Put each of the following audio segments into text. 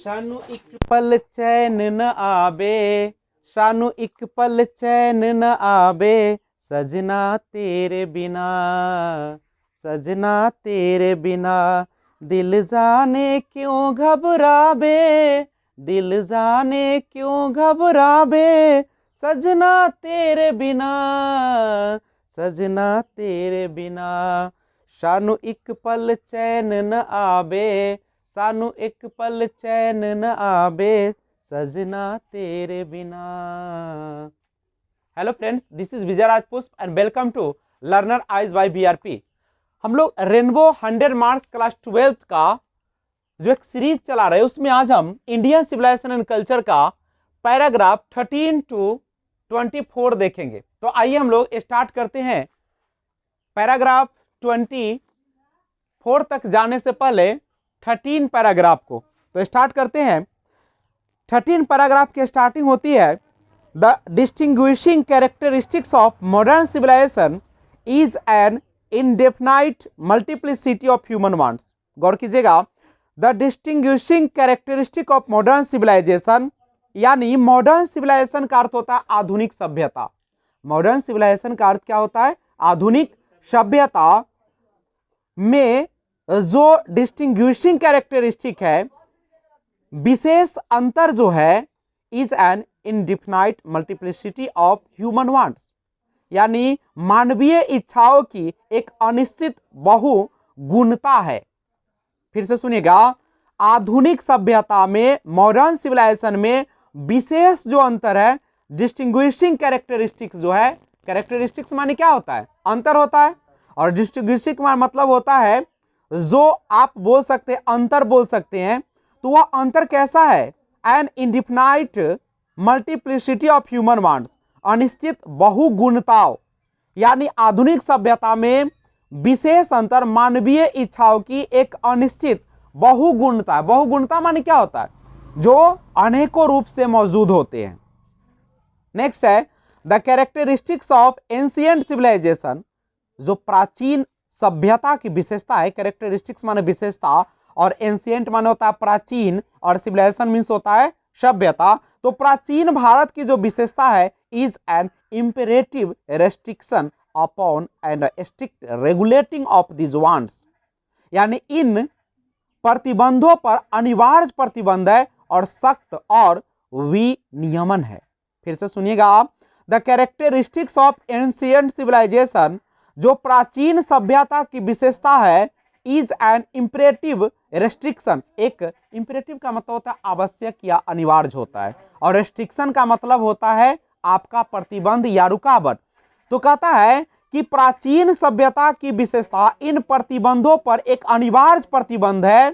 सानू एक पल चैन न आवे, सानू एक पल चैन न आवे, सजना तेरे बिना, सजना तेरे बिना। दिल जाने क्यों घबरावे, दिल जाने क्यों घबरावे, सजना तेरे बिना, सजना तेरे बिना। सानू एक पल चैन न आवे, सानू एक पल चैन न आवे, सजना तेरे बिना। Hello friends, this is Vijay Rajpushp and welcome to learner eyes by BRP. हम लोग रेनबो 100 मार्क्स क्लास 12 का जो एक सीरीज चला रहे हैं उसमें आज हम इंडियन सिविलाइजेशन एंड कल्चर का पैराग्राफ 13 टू 24 देखेंगे। तो आइए हम लोग स्टार्ट करते हैं। पैराग्राफ 24 तक जाने से पहले 13 पैराग्राफ को तो स्टार्ट करते हैं। 13 पैराग्राफ की स्टार्टिंग होती है, the distinguishing characteristics of modern civilization is an indefinite multiplicity of human wants. गौर कीजिएगा, the distinguishing characteristic of modern civilization, यानी मॉडर्न सिविलाइजेशन का अर्थ होता है आधुनिक सभ्यता। मॉडर्न सिविलाइजेशन का अर्थ क्या होता है? आधुनिक सभ्यता में जो डिस्टिंग्विशिंग कैरेक्टरिस्टिक है, विशेष अंतर जो है, is N indefinite multiplicity of human wants, यानी मानवीय इच्छाओं की एक अनिश्चित बहुगुणता है। फिर से सुनिएगा, आधुनिक सभ्यता में मॉडर्न सिविलाइजेशन में विशेष जो अंतर है, डिस्टिंग्विशिंग कैरेक्टरिस्टिक्स जो है, कैरेक्टरिस्टिक्स माने क्या होता है? अंतर होता है। और डिस्टिंग्विशिंग मतलब होता है जो आप बोल सकते हैं, अंतर बोल सकते हैं। तो वह अंतर कैसा है? An indefinite multiplicity of human wants, अनिश्चित बहुगुणताओं, यानी आधुनिक सभ्यता में विशेष अंतर मानवीय इच्छाओं की एक अनिश्चित बहुगुणता। बहुगुणता माने क्या होता है? जो अनेकों रूप से मौजूद होते हैं। नेक्स्ट है the characteristics of ancient civilization, जो प्राचीन सभ्यता की विशेषता है। कैरेक्टरिस्टिक्स माने विशेषता, और एंशिएंट माने होता है प्राचीन, और सिविलाइजेशन मीन्स होता है सभ्यता। तो प्राचीन भारत की जो विशेषता है, is an imperative restriction upon and strict regulating of this wants, यानी इन प्रतिबंधों पर अनिवार्य प्रतिबंध है और सख्त और विनियमन है। फिर से सुनिएगा आप, the characteristics of ancient civilization, जो प्राचीन सभ्यता की विशेषता है, इज एन इंपेरेटिव रेस्ट्रिक्शन। एक इंपेरेटिव का मतलब होता है आवश्यक या अनिवार्य होता है, और रेस्ट्रिक्शन का मतलब होता है आपका प्रतिबंध या रुकावट। तो कहता है कि प्राचीन सभ्यता की विशेषता इन प्रतिबंधों पर एक अनिवार्य प्रतिबंध है,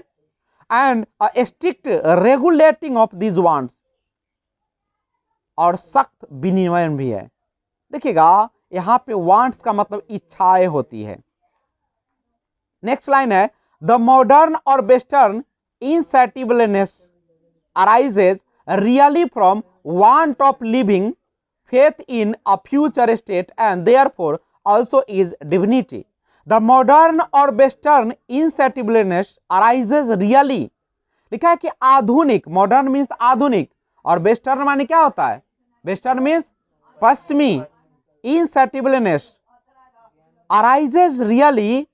and strict regulating of these wants, और सख्त विनियमन भी है। देखिएगा, यहां पे वांट्स का मतलब इच्छाएं होती है। नेक्स्ट लाइन है, द मॉडर्न और western insatiableness arises really from want of living faith in a future state and therefore also is divinity. The modern और वेस्टर्न इनसैटिबलनेस अराइजेज रियली, लिखा है कि आधुनिक, मॉडर्न मीन्स आधुनिक, और वेस्टर्न माने क्या होता है? वेस्टर्न मीन्स पश्चिमी। इनसैटिबलनेस अराइजेज रियली,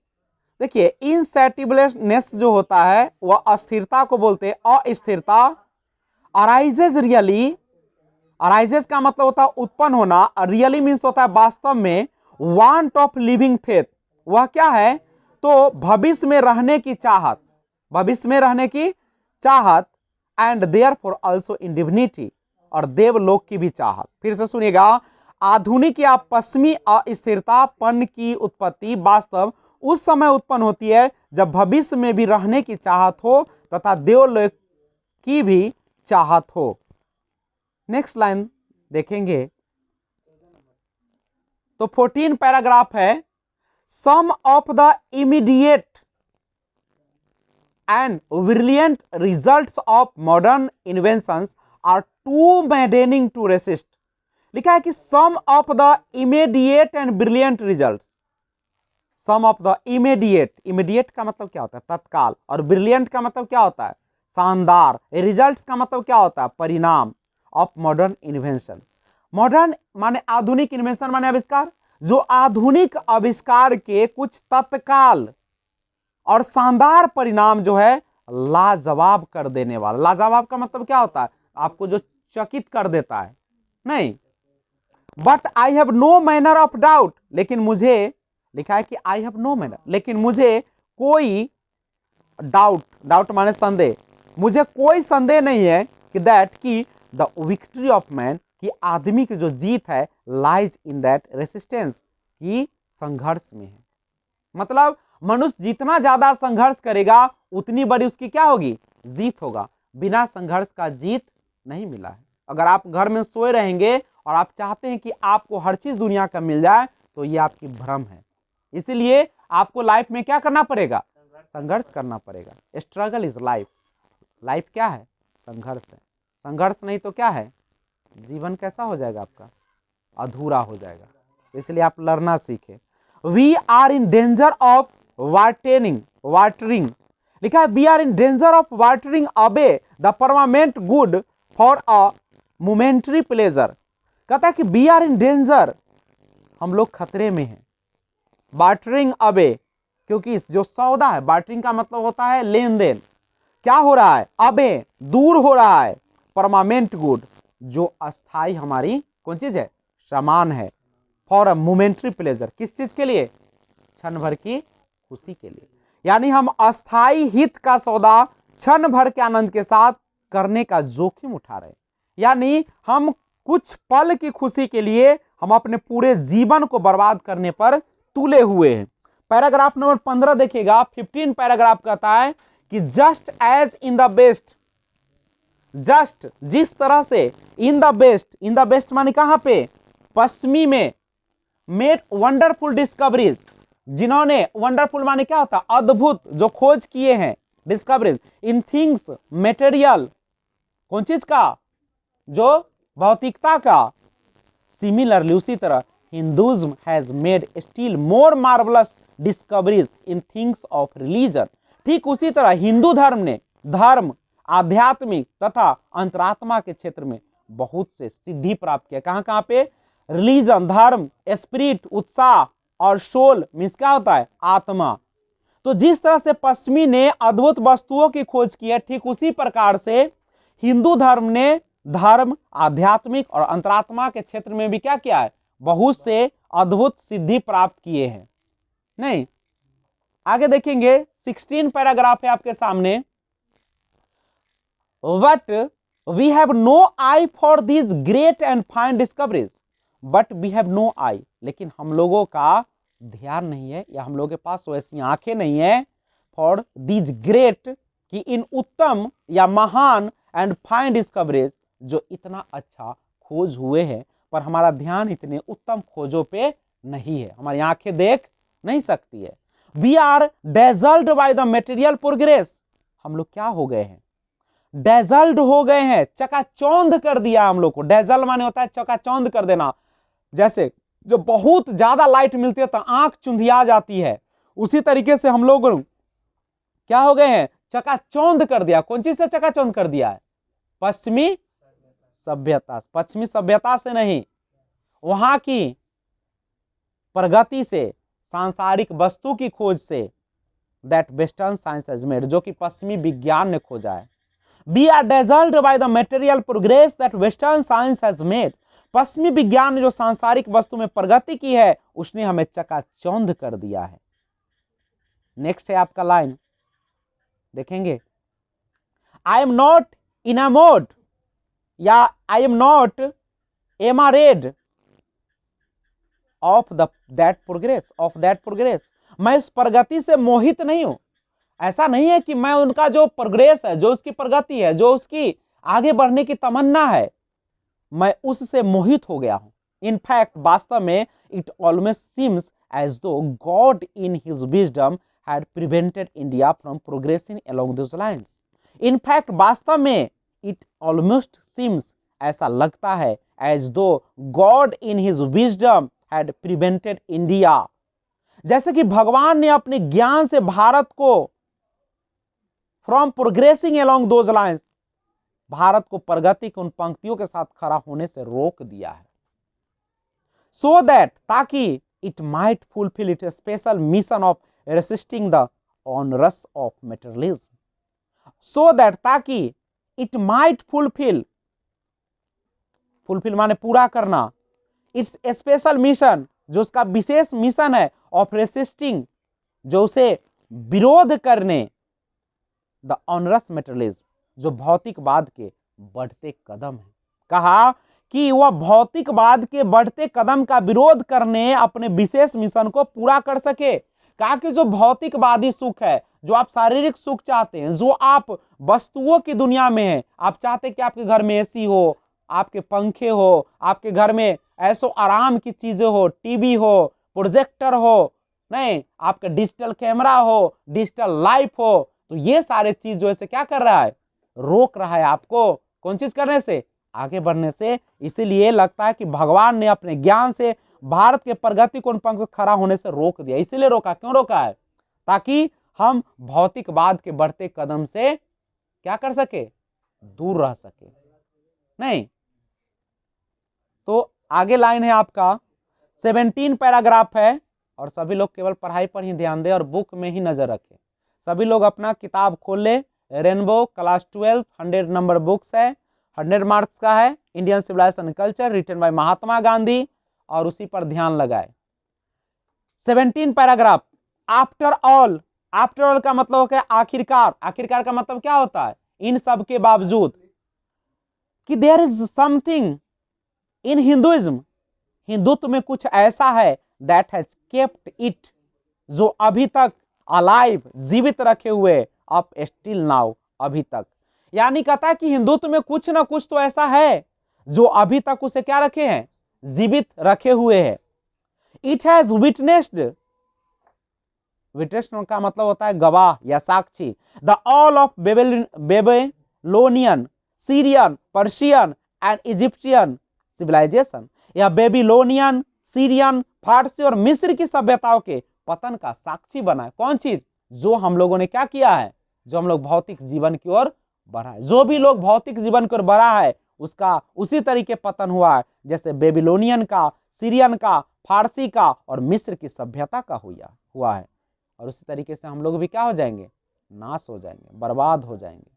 देखिए इनसैटिबलनेस जो होता है वह अस्थिरता को बोलते हैं, अस्थिरता। अराइजेज रियली, अराइजेज का मतलब होता है उत्पन्न होना, रियली मीन्स होता है वास्तव में। वांट ऑफ लिविंग फेथ, वह क्या है? तो भविष्य में रहने की चाहत, भविष्य में रहने की चाहत, and therefore also in divinity, और देवलोक की भी चाहत। फिर से सुनिएगा, आधुनिक या पश्चिमी अस्थिरतापन की उत्पत्ति वास्तव उस समय उत्पन्न होती है जब भविष्य में भी रहने की चाहत हो तथा देवलोक की भी चाहत हो। नेक्स्ट लाइन देखेंगे तो 14 पैराग्राफ है, some of the immediate and brilliant results of modern inventions are too maddening to resist. लिखा है कि some of the immediate and brilliant results, some of the immediate, immediate का मतलब क्या होता है? तत्काल, और ब्रिलियंट का मतलब क्या होता है? शानदार। रिजल्ट्स का मतलब क्या होता है? परिणाम ऑफ मॉडर्न इन्वेंशन। मॉडर्न माने आधुनिक, इन्वेंशन माने आविष्कार। जो आधुनिक आविष्कार के कुछ तत्काल और शानदार परिणाम जो है लाजवाब कर देने वाला। लाजवाब का मतलब क्या होता है? आपको जो चकित कर देता है, नहीं। But I have no manner of doubt, लेकिन मुझे, लिखा है कि आई हैव नो मैनर, लेकिन मुझे कोई डाउट, डाउट माने संदेह, मुझे कोई संदेह नहीं है कि दैट की द विक्ट्री ऑफ मैन, कि आदमी की जो जीत है, लाइज इन दैट रेसिस्टेंस, की संघर्ष में है। मतलब मनुष्य जितना ज्यादा संघर्ष करेगा उतनी बड़ी उसकी क्या होगी? जीत होगा। बिना संघर्ष का जीत नहीं मिला है। अगर आप घर में सोए रहेंगे और आप चाहते हैं कि आपको हर चीज दुनिया का मिल जाए, तो ये आपकी भ्रम है। इसलिए आपको लाइफ में क्या करना पड़ेगा? संघर्ष करना पड़ेगा। Struggle is life. लाइफ क्या है? संघर्ष है। संघर्ष नहीं तो क्या है? जीवन कैसा हो जाएगा आपका? अधूरा हो जाएगा। इसलिए आप लड़ना सीखें। We are in danger of watering, लिखा है we are in danger of watering away the permanent good for a momentary pleasure. कहता है कि वी आर इन डेंजर, हम लोग खतरे में हैं। वाटरिंग अवे, क्योंकि इस जो सौदा है, वाटरिंग का मतलब होता है लेन देन, क्या हो रहा है? अबे, दूर हो रहा है। परमानेंट गुड, जो अस्थाई हमारी कौन चीज है? सामान है। फॉर अ मोमेंटरी प्लेजर, किस चीज के लिए? क्षण भर की खुशी के लिए। यानी हम अस्थाई हित का सौदा क्षण भर के आनंद के साथ करने का जोखिम उठा रहे हैं। यानी हम कुछ पल की खुशी के लिए हम अपने पूरे जीवन को बर्बाद करने पर तुले हुए हैं। पैराग्राफ नंबर 15 देखिएगा। 15 पैराग्राफ कहता है कि just as in the best, just जिस तरह से, इन द बेस्ट माने कहां पे? पश्चिमी में, मेड वंडरफुल डिस्कवरीज, जिन्होंने, वंडरफुल माने क्या होता? अद्भुत, जो खोज किए हैं, डिस्कवरीज इन थिंग्स मेटेरियल, कौन चीज का? जो भौतिकता का। सिमिलरली, उसी तरह Hinduism has made still more marvellous discoveries in things of religion. ठीक उसी तरह हिंदू धर्म ने धर्म, आध्यात्मिक तथा अंतरात्मा के क्षेत्र में बहुत से सिद्धि प्राप्त किया। कहां कहां पे? रिलीजन, धर्म, स्पिरिट, उत्साह, और सोल मीन्स क्या होता है? आत्मा। तो जिस तरह से पश्चिमी ने अद्भुत वस्तुओं की खोज की है, ठीक उसी प्रकार से हिंदू धर्म ने धर्म, आध्यात्मिक और अंतरात्मा के क्षेत्र में भी क्या किया है? बहुत से अद्भुत सिद्धि प्राप्त किए हैं। नहीं, आगे देखेंगे। 16 पैराग्राफ है आपके सामने। But we have no eye for these great and fine discoveries, but we have no eye, लेकिन हम लोगों का ध्यान नहीं है, या हम लोगों के पास वैसी आंखें नहीं है फॉर दीज ग्रेट, कि इन उत्तम या महान एंड फाइन डिस्कवरीज, जो इतना अच्छा खोज हुए हैं, पर हमारा ध्यान इतने उत्तम खोजों पे नहीं है, हमारी आंखें देख नहीं सकती है। We are dazzled by the material progress, हम लोग क्या हो गए हैं? डेजल्ड हो गए हैं, चकाचौंध कर दिया हम लोग को। डेजल माने होता है चकाचौंध कर देना। जैसे जो बहुत ज्यादा लाइट मिलती है तो आंख चुंधिया जाती है, उसी तरीके से हम लोग क्या हो गए हैं? चकाचौंध कर दिया। कौन चीज से चकाचौंध कर दिया है? पश्चिमी सभ्यता। पश्चिमी सभ्यता से नहीं, वहां की प्रगति से, सांसारिक वस्तु की खोज से, that western science has made, जो कि पश्चिमी विज्ञान ने खोजा है। We are dazzled by the material progress that western science has made, पश्चिमी विज्ञान ने जो सांसारिक वस्तु में प्रगति की है, उसने हमें चकाचौंध कर दिया है। नेक्स्ट है आपका लाइन, देखेंगे। आई एम नॉट इनामोर्ड, या I am not enamoured of that progress, मैं उस प्रगति से मोहित नहीं हूं। ऐसा नहीं है कि मैं उनका जो प्रोग्रेस है, जो उसकी प्रगति है, जो उसकी आगे बढ़ने की तमन्ना है, मैं उससे मोहित हो गया हूं। इनफैक्ट वास्तव में इट ऑलमोस्ट सीम्स एज दो God in his wisdom had prevented India from progressing along those lines. In fact वास्तव में इट ऑलमोस्ट सीम्स, ऐसा लगता है, एज दो God in his wisdom had prevented India, जैसे कि भगवान ने अपने ज्ञान से भारत को from progressing along those lines, Bharat को प्रगति के उन पंक्तियों के साथ खड़ा होने से रोक दिया है। सो दैट, ताकि it might fulfil it's special mission of resisting the onerous of materialism. So that, ताकि इट माइट फुलफिल माने पूरा करना, इट्स स्पेशल मिशन, जो उसका विशेष मिशन है, ऑफ रेसिस्टिंग, जो उसे विरोध करने, द ऑनरस मटेरियलिज्म, जो भौतिकवाद के बढ़ते कदम है। कहा कि वह भौतिकवाद के बढ़ते कदम का विरोध करने अपने विशेष मिशन को पूरा कर सके। कहा कि जो भौतिकवादी सुख है, जो आप शारीरिक सुख चाहते हैं, जो आप वस्तुओं की दुनिया में हैं, आप चाहते हैं कि आपके घर में एसी हो, आपके पंखे हो, आपके घर में ऐसो आराम की चीजें हो, टीवी हो, प्रोजेक्टर हो, नहीं आपका डिजिटल कैमरा हो, डिजिटल लाइफ हो, तो ये सारे चीज जो है क्या कर रहा है, रोक रहा है आपको कौन चीज करने से, आगे बढ़ने से। इसीलिए लगता है कि भगवान ने अपने ज्ञान से भारत के प्रगति को उन पंख खड़ा होने से रोक दिया। इसीलिए रोका, क्यों रोका है, ताकि हम भौतिकवाद के बढ़ते कदम से क्या कर सके, दूर रह सके। नहीं तो आगे लाइन है आपका 17 पैराग्राफ है, और सभी लोग केवल पढ़ाई पर ही ध्यान दें और बुक में ही नजर रखें। सभी लोग अपना किताब खोल ले, रेनबो क्लास 12 100 नंबर बुक्स है, 100 मार्क्स का है, Indian civilization culture written by Mahatma Gandhi, और उसी पर ध्यान लगाए। 17 paragraph, after all. After all का मतलब होता है आखिरकार। आखिरकार का मतलब क्या होता है, इन सब के बावजूद, कि there is something in Hinduism, हिंदुत्व में कुछ ऐसा है, दैट हैज केप्ट इट, जो अभी तक अलाइव, जीवित रखे हुए, अप स्टिल नाउ, अभी तक। यानी कहता है कि हिंदुत्व में कुछ ना कुछ तो ऐसा है जो अभी तक उसे क्या रखे हैं, जीवित रखे हुए हैं। इट हैज विटनेस्ड, विटनेस का मतलब होता है गवाह या साक्षी, the all of Babylonian, Syrian, Persian and Egyptian civilization. यह बेबीलोनियन, सीरियन, फारसी और मिस्र की सभ्यताओं के पतन का साक्षी बना है। कौन चीज, जो हम लोगों ने क्या किया है, जो हम लोग भौतिक जीवन की ओर बढ़ा है। जो भी लोग भौतिक जीवन की ओर बढ़ा है, उसका उसी तरीके पतन हुआ है, जैसे बेबीलोनियन का, सीरियन का, फारसी का और मिस्र की सभ्यता का हुआ है। और उसी तरीके से हम लोग भी क्या हो जाएंगे, नाश हो जाएंगे, बर्बाद हो जाएंगे।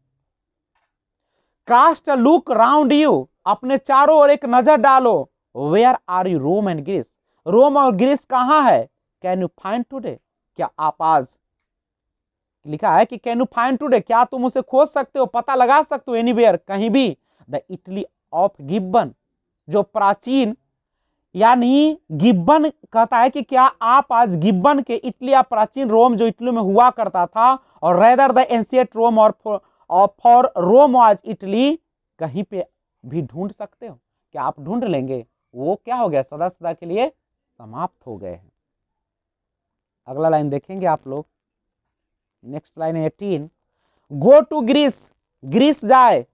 Cast a look round you, अपने चारों ओर एक नजर डालो। Where are you Rome and Greece, Rome और ग्रीस कहाँ है। कैन यू फाइंड टुडे, क्या आप आज, लिखा है कि कैन यू फाइंड टुडे, क्या तुम उसे खोज सकते हो, पता लगा सकते हो, एनीवेयर, कहीं भी। द इटली ऑफ गिब्बन, जो प्राचीन, यानी गिब्बन कहता है कि क्या आप आज गिब्बन के इटली या प्राचीन रोम जो इटली में हुआ करता था, और रेदर द एंशिएंट रोम और फॉर रोम वाज इटली, कहीं पे भी ढूंढ सकते हो। क्या आप ढूंढ लेंगे, वो क्या हो गया, सदा सदा के लिए समाप्त हो गए हैं। अगला लाइन देखेंगे आप लोग, next line 18, go to Greece, Greece जाए।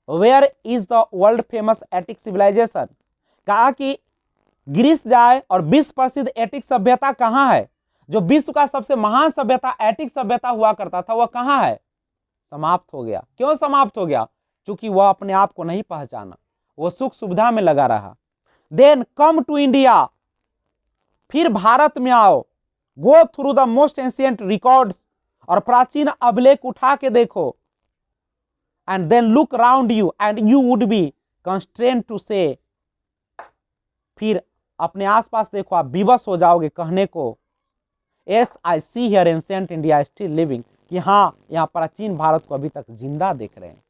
Where is the world famous Attic civilization, कहा कि ग्रीस जाए, और विश्व प्रसिद्ध एटिक सभ्यता कहाँ है, जो विश्व का सबसे महान सभ्यता एटिक सभ्यता हुआ करता था, वह कहाँ है, समाप्त हो गया। क्यों समाप्त हो गया, क्योंकि वह अपने आप को नहीं पहचाना, वो सुख सुविधा में लगा रहा। देन कम टू इंडिया, फिर भारत में आओ। Go through the most ancient records, और प्राचीन अभिलेख उठा के देखो। And then look round you and you would be constraint to say, फिर अपने आसपास देखो, आप विवश हो जाओगे कहने को, S I see here ancient India still living, कि हाँ यहाँ प्राचीन भारत को अभी तक जिंदा देख रहे हैं।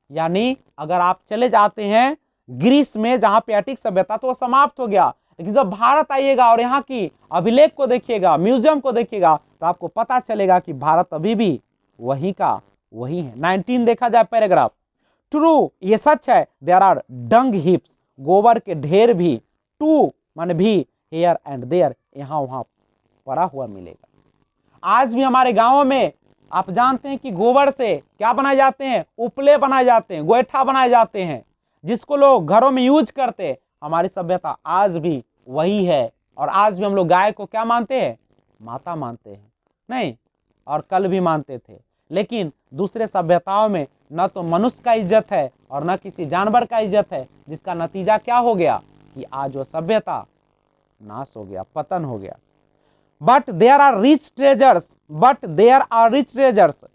यानी अगर आप चले जाते हैं ग्रीस में जहां पे एटिक सभ्यता, तो वो समाप्त हो गया, लेकिन जब भारत आइएगा और यहाँ की अभिलेख को देखिएगा, म्यूजियम को देखिएगा, तो आपको पता चलेगा कि भारत अभी भी वही का वही है। 19 देखा जाए पैराग्राफ, ट्रू, ये सच है, देयर आर डंग हिप्स, गोबर के ढेर भी, टू माने भी, हेयर एंड देयर, यहाँ वहां पड़ा हुआ मिलेगा। आज भी हमारे गांवों में आप जानते हैं कि गोबर से क्या बनाए जाते हैं, उपले बनाए जाते हैं, गोईठा बनाए जाते हैं, जिसको लोग घरों में यूज करते हैं। हमारी सभ्यता आज भी वही है, और आज भी हम लोग गाय को क्या मानते हैं, माता मानते हैं, नहीं, और कल भी मानते थे। लेकिन दूसरे सभ्यताओं में न तो मनुष्य का इज्जत है और न किसी जानवर का इज्जत है, जिसका नतीजा क्या हो गया कि आज वो सभ्यता नाश हो गया, पतन हो गया। But there are rich treasures,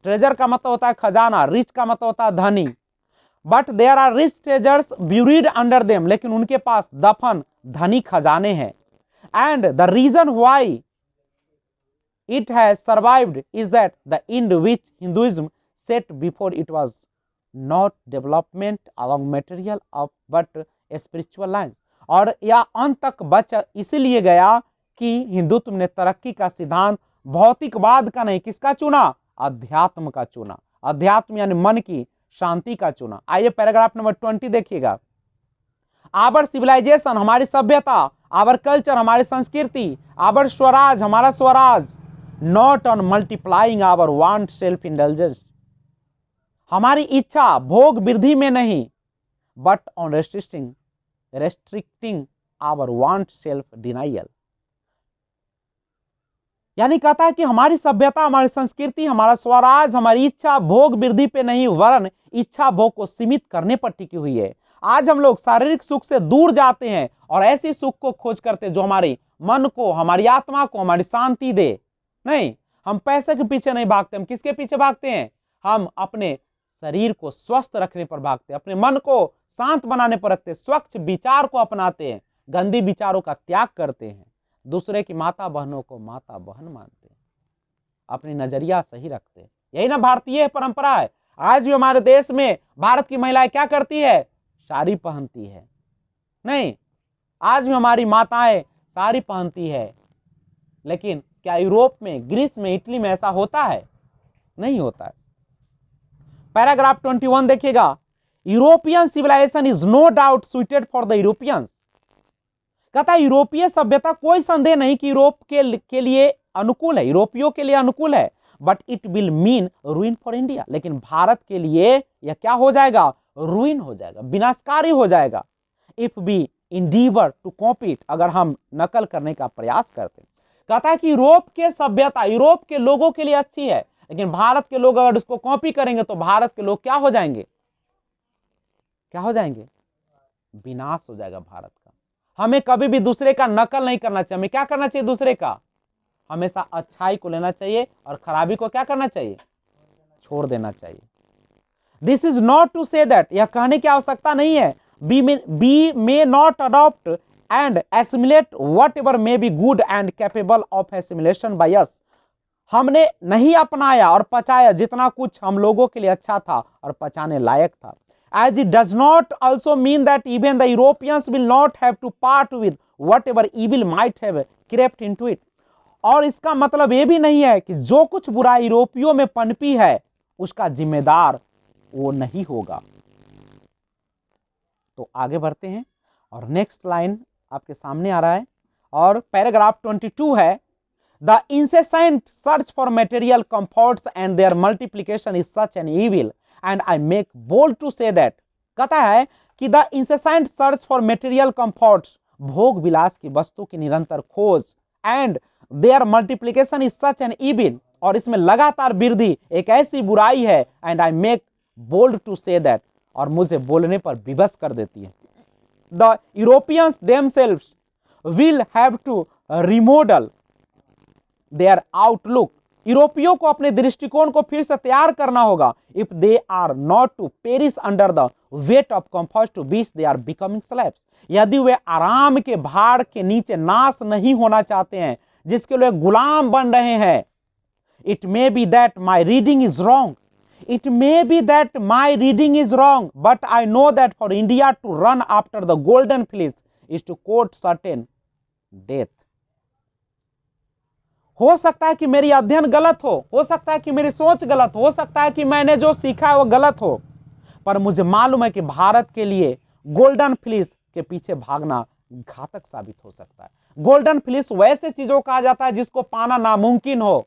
treasure का मतलब होता है खजाना, रिच का मतलब होता है धनी। But there are rich treasures buried under them, लेकिन उनके पास दफन धनी खजाने हैं। And the reason why it has survived is that the end which Hinduism set before it was not development along material of but a spiritual line। और यह अंत तक बच इसीलिए गया कि हिंदुत्व ने तरक्की का सिद्धांत भौतिकवाद का नहीं, किसका चुना? अध्यात्म का चुना। अध्यात्म यानी मन की शांति का चुना। आइए पैराग्राफ नंबर 20 देखिएगा। आवर सिविलाइजेशन, हमारी सभ्यता, आवर कल्चर, हमारी संस्कृति, आवर स्वराज, हमारा swaraj, not on multiplying our want self indulgence, हमारी इच्छा भोग वृद्धि में नहीं, but on restricting our want self denial. यानी कहता है कि हमारी सभ्यता, हमारी संस्कृति, हमारा स्वराज, हमारी इच्छा भोग वृद्धि पे नहीं वरन इच्छा भोग को सीमित करने पर टिकी हुई है। आज हम लोग शारीरिक सुख से दूर जाते हैं और ऐसी सुख को खोज करते हैं जो हमारे मन को, हमारी आत्मा को, हमारी शांति दे। नहीं, हम पैसे के पीछे नहीं भागते, हम किसके पीछे भागते हैं? हम अपने शरीर को स्वस्थ रखने पर भागते हैं, अपने मन को शांत बनाने पर रखते हैं, स्वच्छ विचार को अपनाते हैं, गंदी विचारों का त्याग करते हैं, दूसरे की माता बहनों को माता बहन मानते हैं, अपनी नजरिया सही रखते हैं। यही ना भारतीय परंपरा है। आज भी हमारे देश में भारत की महिलाएं क्या करती है? साड़ी पहनती है। नहीं, आज भी हमारी माताएं साड़ी पहनती है, लेकिन क्या यूरोप में, ग्रीस में, इटली में ऐसा होता है? नहीं होता है। पैराग्राफ 21 देखिएगा। European civilization is no doubt suited for the Europeans. कहता है यूरोपीय सभ्यता कोई संदेह नहीं कि यूरोप के लिए अनुकूल है, यूरोपियों के लिए अनुकूल है, but it will mean रूइन for India, लेकिन भारत के लिए यह क्या हो जाएगा? रूइन हो जाएगा, विनाशकारी हो जाएगा। If we endeavour to copy it, अगर हम नकल करने का प्रयास करते। कहता है कि यूरोप के सभ्यता यूरोप के लोगों के लिए अच्छी है, लेकिन भारत के लोग अगर उसको कॉपी करेंगे तो भारत के लोग क्या हो जाएंगे? क्या हो जाएंगे? विनाश हो जाएगा भारत का। हमें कभी भी दूसरे का नकल नहीं करना चाहिए। हमें क्या करना चाहिए? दूसरे का हमेशा अच्छाई को लेना चाहिए और खराबी को क्या करना चाहिए? छोड़ देना चाहिए। This is not to say that, यह कहने की आवश्यकता नहीं है we may not adopt and assimilate whatever may be good and capable of assimilation by us. हमने नहीं अपनाया और पचाया जितना कुछ हम लोगों के लिए अच्छा था और पचाने लायक था। As it does not also mean that even the Europeans will not have to part with whatever evil might have crept into it। और इसका मतलब ये भी नहीं है कि जो कुछ बुराई यूरोपियों में पनपी है उसका जिम्मेदार वो नहीं होगा। तो आगे बढ़ते हैं और नेक्स्ट लाइन आपके सामने आ रहा है और पैराग्राफ 22 है। The incessant search for material comforts and their multiplication is such an evil and I make bold to say that। कहता है कि the incessant search for material comforts, भोग विलास की वस्तु की निरंतर खोज, and their multiplication is such an evil, और इसमें लगातार वृद्धि एक ऐसी बुराई है, and I make bold to say that, और मुझे बोलने पर विवश कर देती है। The Europeans themselves will have to remodel their outlook। यूरोपियों को अपने दृष्टिकोण को फिर से तैयार करना होगा। If they are not to perish under the weight of comfort to which they are becoming slaves. यदि वे आराम के भार के नीचे नाश नहीं होना चाहते हैं जिसके लिए गुलाम बन रहे हैं। It may be that my reading is wrong, it may be that my reading is wrong, but I know that for India to run after the golden fleece is to court certain death. हो सकता है कि मेरी अध्ययन गलत हो सकता है कि मेरी सोच गलत हो सकता है कि मैंने जो सीखा है वो गलत हो, पर मुझे मालूम है कि भारत के लिए गोल्डन फ्लिस के पीछे भागना घातक साबित हो सकता है। गोल्डन फ्लिस वैसे चीजों कहा जाता है जिसको पाना नामुमकिन हो,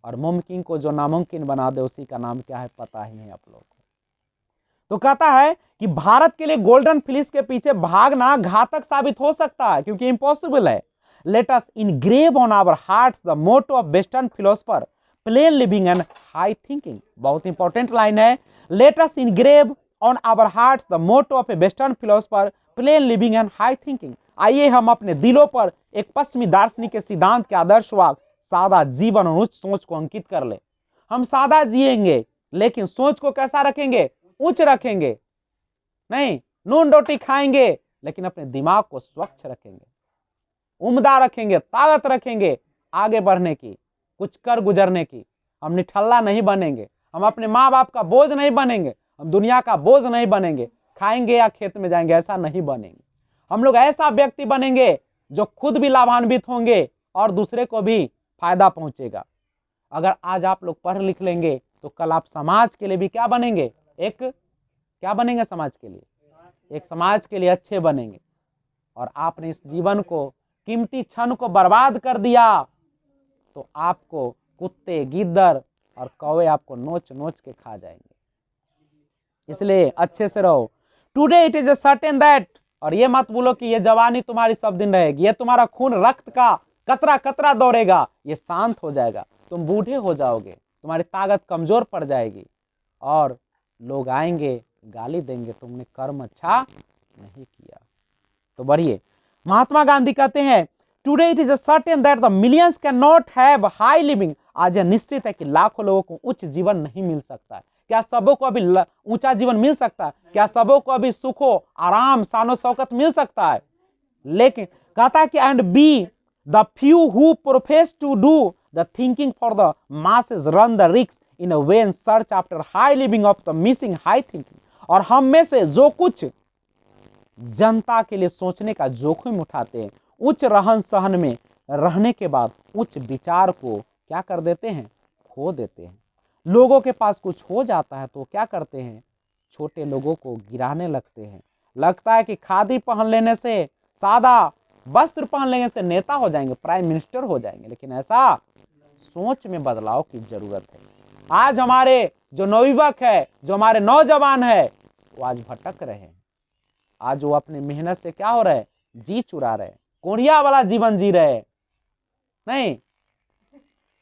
और मुमकिन को जो नामुमकिन बना दे उसी का नाम क्या है पता ही नहीं आप लोगों को। तो कहता है कि भारत के लिए गोल्डन फ्लिस के पीछे भागना घातक साबित हो सकता है क्योंकि इम्पॉसिबल है। Let us engrave on our hearts the motto of Western philosopher, plain living and high thinking. बहुत इंपॉर्टेंट लाइन है। Let us engrave on our hearts the motto of a western philosopher, plain living and high thinking. आइए हम अपने दिलों पर एक पश्चिमी दार्शनिक के सिद्धांत के आदर्शवाद, सादा जीवन और उच्च सोच को अंकित कर ले। हम सादा जिएंगे लेकिन सोच को कैसा रखेंगे? उच्च रखेंगे। नहीं, नून रोटी खाएंगे लेकिन अपने दिमाग को स्वच्छ रखेंगे, उम्दा रखेंगे, ताकत रखेंगे आगे बढ़ने की, कुछ कर गुजरने की। हम निठल्ला नहीं बनेंगे, हम अपने माँ बाप का बोझ नहीं बनेंगे, हम दुनिया का बोझ नहीं बनेंगे, खाएंगे या खेत में जाएंगे ऐसा नहीं बनेंगे। हम लोग ऐसा व्यक्ति बनेंगे जो खुद भी लाभान्वित होंगे और दूसरे को भी फायदा पहुंचेगा। अगर आज आप लोग पढ़ लिख लेंगे तो कल आप समाज के लिए भी क्या बनेंगे? एक क्या बनेंगे? समाज के लिए, एक समाज के लिए अच्छे बनेंगे। और आपने इस जीवन को, कीमती क्षण को बर्बाद कर दिया तो आपको कुत्ते, गिद्दर और कौवे आपको नोच नोच के खा जाएंगे। इसलिए अच्छे से रहो। Today it is a certain that, और ये मत बोलो कि ये जवानी तुम्हारी सब दिन रहेगी। ये तुम्हारा खून रक्त का कतरा कतरा दौड़ेगा, ये शांत हो जाएगा। तुम बूढ़े हो जाओगे, तुम्हारी ताकत कमजोर पड़ जाएगी और लोग आएंगे गाली देंगे, तुमने कर्म अच्छा नहीं किया। तो बढ़िए, महात्मा गांधी कहते हैं today it is a certain that the millions can not have high living. आज यह निश्चित है कि लाखों लोगों को उच्च जीवन नहीं मिल सकता है। क्या सबों को अभी ऊंचा जीवन मिल सकता है? क्या सबों को अभी सुखो, आराम, शानो शौकत मिल सकता है? लेकिन कहता है कि and we the few who profess to do the thinking for the masses run the risk in a way in search after high living of the missing high thinking. और हम में से जो कुछ जनता के लिए सोचने का जोखिम उठाते हैं, उच्च रहन सहन में रहने के बाद उच्च विचार को क्या कर देते हैं? खो देते हैं। लोगों के पास कुछ हो जाता है तो क्या करते हैं? छोटे लोगों को गिराने लगते हैं। लगता है कि खादी पहन लेने से, सादा वस्त्र पहन लेने से नेता हो जाएंगे, प्राइम मिनिस्टर हो जाएंगे। लेकिन ऐसा सोच में बदलाव की जरूरत है। आज हमारे जो नवयुवक है, जो हमारे नौजवान है, वो आज भटक रहे हैं। आज वो अपनी मेहनत से क्या हो रहे हैं? जी चुरा रहे हैं, कोढ़िया वाला जीवन जी रहे हैं। नहीं,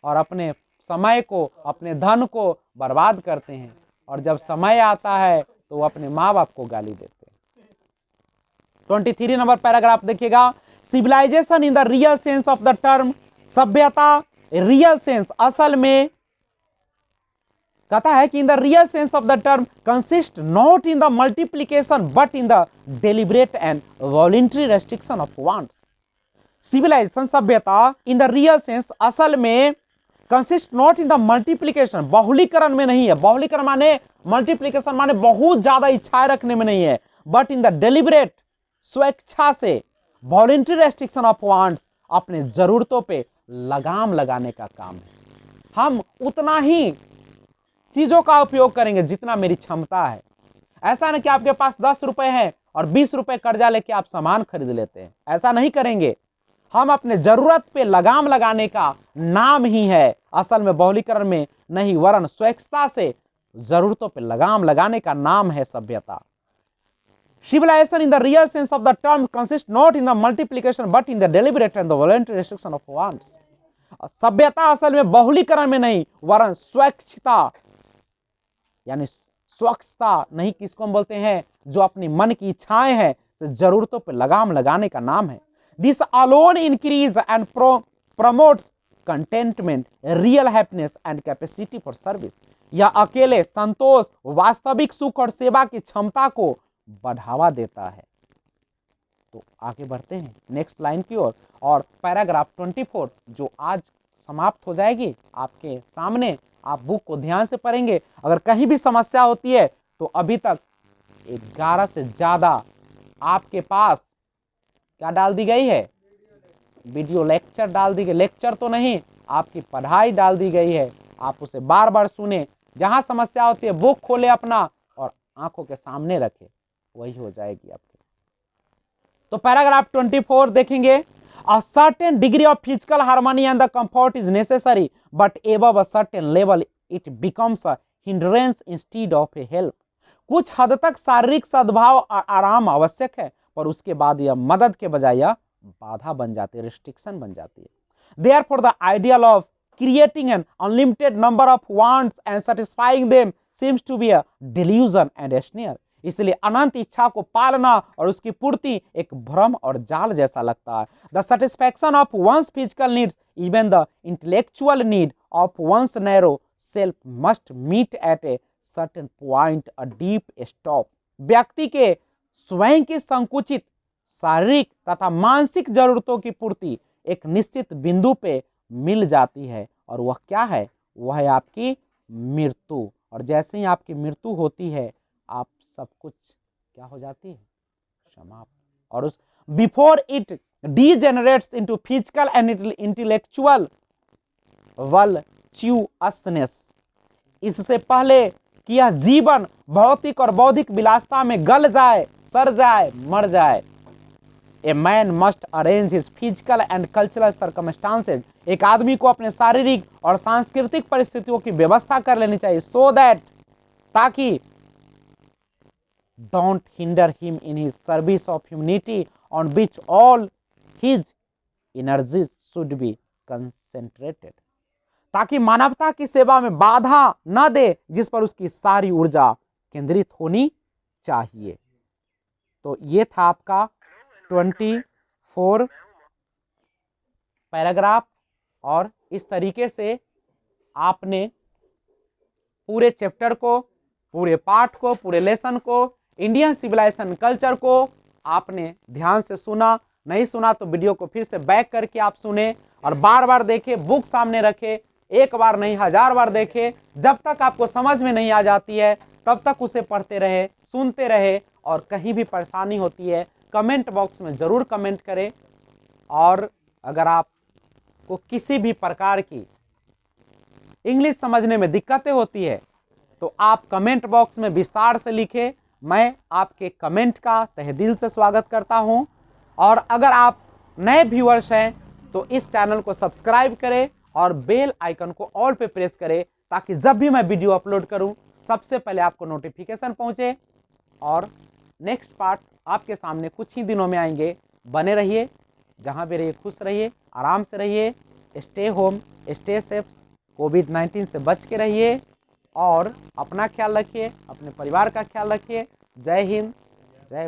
और अपने समय को, अपने धन को बर्बाद करते हैं। और जब समय आता है तो वो अपने माँ बाप को गाली देते हैं। 23 नंबर पैराग्राफ देखिएगा। Civilization in the real sense of the term, सभ्यता रियल सेंस, असल में कहता है कि in the real sense of the term consist not in the multiplication but in the deliberate and voluntary restriction of wants. Civilization, सभ्यता in the real sense असल में consist not in the multiplication, बहुलीकरण में नहीं है। बहुलीकरण माने, multiplication माने बहुत ज्यादा इच्छाएं रखने में नहीं है। बट इन द डेलिब्रेट, स्वेच्छा से, वॉलंटरी रेस्ट्रिक्शन ऑफ वांट्स, अपने जरूरतों पे लगाम लगाने का काम है। हम उतना ही चीजों का उपयोग करेंगे जितना मेरी क्षमता है। ऐसा नहीं कि आपके पास 10 रुपए है और 20 रुपए कर्जा लेके आप सामान खरीद लेते हैं, ऐसा नहीं करेंगे। हम अपने जरूरत पे लगाम लगाने का नाम ही है असल में बहुलीकरण में नहीं, वरन स्वेच्छा से जरूरतों पे लगाम लगाने का नाम है सभ्यता। Civilization in the real sense of the term consists not in the multiplication but in the deliberate and the voluntary restriction of wants. सभ्यता असल में बहुलीकरण में नहीं, वरन स्वच्छता, यानी स्वच्छता नहीं, किसको हम बोलते हैं? जो अपनी मन की इच्छाएं हैं, जरूरतों पर लगाम लगाने का नाम है। This alone increase and promotes contentment, real happiness and capacity for service. यह अकेले संतोष, वास्तविक सुख और सेवा की क्षमता को बढ़ावा देता है। तो आगे बढ़ते हैं नेक्स्ट लाइन की ओर, और पैराग्राफ 24 जो आज समाप्त हो जाएगी आपके सामने। आप बुक को ध्यान से पढ़ेंगे। अगर कहीं भी समस्या होती है तो अभी तक 11 से ज्यादा आपके पास क्या डाल दी गई है? वीडियो लेक्चर डाल दी गई। लेक्चर तो नहीं, आपकी पढ़ाई डाल दी गई है। आप उसे बार बार सुने। जहां समस्या होती है बुक खोले अपना और आंखों के सामने रखे, वही हो जाएगी आपकी। तो पैराग्राफ 24 देखेंगे। A certain degree of physical harmony and the comfort is necessary, but above a certain level it becomes a hindrance instead of a help. कुछ हद तक शारीरिक सद्भाव और आराम आवश्यक है, पर उसके बाद यह मदद के बजाय यह बाधा बन जाती है, रिस्ट्रिक्शन बन जाती है। Therefore the ideal of creating an unlimited number of wants and satisfying them seems to be a delusion and a snare. इसलिए अनंत इच्छा को पालना और उसकी पूर्ति एक भ्रम और जाल जैसा लगता है. The satisfaction of one's physical needs, even the intellectual need of one's narrow self must meet at a certain point a deep stop. व्यक्ति के स्वयं की संकुचित शारीरिक तथा मानसिक जरूरतों की पूर्ति एक निश्चित बिंदु पे मिल जाती है, और वह क्या है? वह है आपकी मृत्यु. और जैसे ही आपकी मृत्यु होती है, आप सब कुछ क्या हो जाती है? समाप्त. और उस before it degenerates into physical and intellectual voluptuousness, इससे पहले कि यह जीवन भौतिक और बौद्धिक विलासता में गल जाए, सड़ जाए, मर जाए. A man must arrange his physical and cultural circumstances, एक आदमी को अपने शारीरिक और सांस्कृतिक परिस्थितियों की व्यवस्था कर लेनी चाहिए, सो दैट, ताकि don't hinder him in his service of humanity on which all his energies should be concentrated, ताकि मानवता की सेवा में बाधा न दे जिस पर उसकी सारी ऊर्जा केंद्रित होनी चाहिए. तो ये था आपका 24 पैराग्राफ, और इस तरीके से आपने पूरे चैप्टर को, पूरे पाठ को, पूरे लेसन को, इंडियन सिविलाइजेशन कल्चर को आपने ध्यान से सुना. नहीं सुना तो वीडियो को फिर से बैक करके आप सुने और बार बार देखे, बुक सामने रखे, एक बार नहीं 1000 बार देखे. जब तक आपको समझ में नहीं आ जाती है तब तक उसे पढ़ते रहे, सुनते रहे, और कहीं भी परेशानी होती है कमेंट बॉक्स में ज़रूर कमेंट करें. और अगर आपको किसी भी प्रकार की इंग्लिश समझने में दिक्कतें होती है तो आप कमेंट बॉक्स में विस्तार से लिखें. मैं आपके कमेंट का तहे दिल से स्वागत करता हूं. और अगर आप नए व्यूअर्स हैं तो इस चैनल को सब्सक्राइब करें और बेल आइकन को ऑल पे प्रेस करें, ताकि जब भी मैं वीडियो अपलोड करूं सबसे पहले आपको नोटिफिकेशन पहुंचे. और नेक्स्ट पार्ट आपके सामने कुछ ही दिनों में आएंगे. बने रहिए, जहां भी रहिए खुश रहिए, आराम से रहिए, स्टे होम, स्टे सेफ, कोविड-19 से बच के रहिए और अपना ख्याल रखिए, अपने परिवार का ख्याल रखिए. जय हिंद, जय भारत.